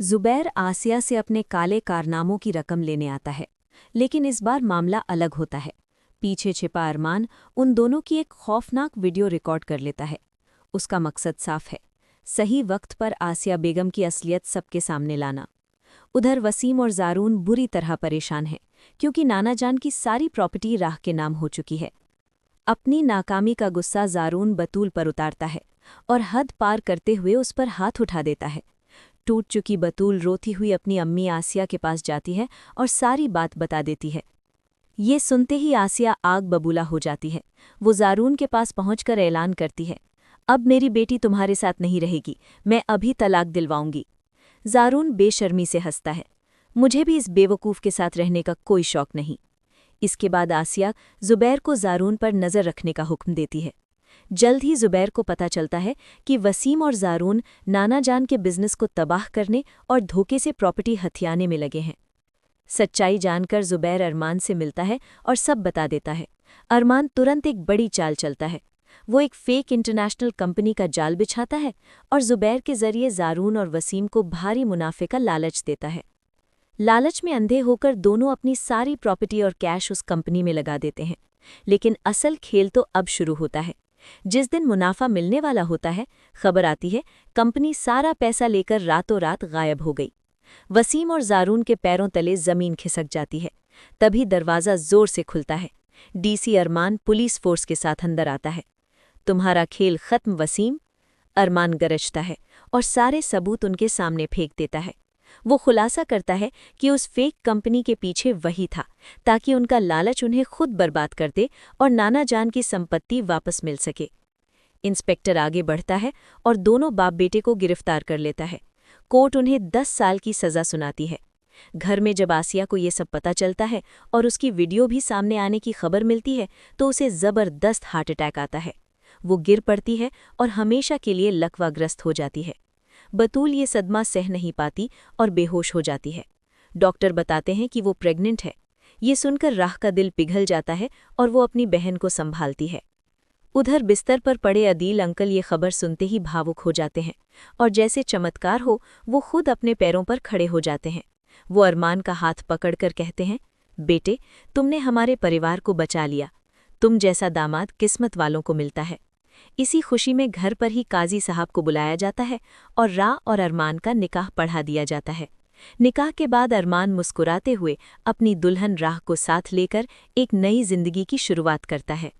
जुबैर आसिया से अपने काले कारनामों की रकम लेने आता है, लेकिन इस बार मामला अलग होता है। पीछे छिपा अरमान उन दोनों की एक खौफनाक वीडियो रिकॉर्ड कर लेता है। उसका मकसद साफ है, सही वक्त पर आसिया बेगम की असलियत सबके सामने लाना। उधर वसीम और ज़ारून बुरी तरह परेशान हैं, क्योंकि नाना जान की सारी प्रॉपर्टी राह के नाम हो चुकी है। अपनी नाकामी का गुस्सा ज़ारून बतूल पर उतारता है और हद पार करते हुए उस पर हाथ उठा देता है। टूट चुकी बतूल रोती हुई अपनी अम्मी आसिया के पास जाती है और सारी बात बता देती है। ये सुनते ही आसिया आग बबूला हो जाती है। वो ज़ारून के पास पहुंचकर ऐलान करती है, अब मेरी बेटी तुम्हारे साथ नहीं रहेगी, मैं अभी तलाक दिलवाऊंगी। ज़ारून बेशर्मी से हंसता है, मुझे भी इस बेवकूफ़ के साथ रहने का कोई शौक नहीं। इसके बाद आसिया जुबैर को ज़ारून पर नज़र रखने का हुक्म देती है। जल्द ही जुबैर को पता चलता है कि वसीम और ज़ारून नाना जान के बिजनेस को तबाह करने और धोखे से प्रॉपर्टी हथियाने में लगे हैं। सच्चाई जानकर जुबैर अरमान से मिलता है और सब बता देता है। अरमान तुरंत एक बड़ी चाल चलता है। वो एक फेक इंटरनेशनल कंपनी का जाल बिछाता है और जुबैर के जरिए ज़ारून और वसीम को भारी मुनाफे का लालच देता है। लालच में अंधे होकर दोनों अपनी सारी प्रॉपर्टी और कैश उस कंपनी में लगा देते हैं। लेकिन असल खेल तो अब शुरू होता है। जिस दिन मुनाफा मिलने वाला होता है, खबर आती है कंपनी सारा पैसा लेकर रातों रात गायब हो गई। वसीम और ज़ारून के पैरों तले जमीन खिसक जाती है। तभी दरवाज़ा जोर से खुलता है। डीसी अरमान पुलिस फोर्स के साथ अंदर आता है। तुम्हारा खेल खत्म वसीम, अरमान गरजता है और सारे सबूत उनके सामने फेंक देता है। वो खुलासा करता है कि उस फेक कंपनी के पीछे वही था, ताकि उनका लालच उन्हें खुद बर्बाद कर दे और नाना जान की संपत्ति वापस मिल सके। इंस्पेक्टर आगे बढ़ता है और दोनों बाप बेटे को गिरफ्तार कर लेता है। कोर्ट उन्हें 10 साल की सज़ा सुनाती है। घर में जब आसिया को ये सब पता चलता है और उसकी वीडियो भी सामने आने की खबर मिलती है, तो उसे ज़बरदस्त हार्ट अटैक आता है। वो गिर पड़ती है और हमेशा के लिए लकवाग्रस्त हो जाती है। बतूल ये सदमा सह नहीं पाती और बेहोश हो जाती है। डॉक्टर बताते हैं कि वो प्रेग्नेंट है। ये सुनकर राह का दिल पिघल जाता है और वो अपनी बहन को संभालती है। उधर बिस्तर पर पड़े अदील अंकल ये खबर सुनते ही भावुक हो जाते हैं और जैसे चमत्कार हो वो खुद अपने पैरों पर खड़े हो जाते हैं। वो अरमान का हाथ पकड़कर कहते हैं, बेटे, तुमने हमारे परिवार को बचा लिया। तुम जैसा दामाद किस्मत वालों को मिलता है। इसी खुशी में घर पर ही काजी साहब को बुलाया जाता है और रा और अरमान का निकाह पढ़ा दिया जाता है। निकाह के बाद अरमान मुस्कुराते हुए अपनी दुल्हन राह को साथ लेकर एक नई जिंदगी की शुरुआत करता है।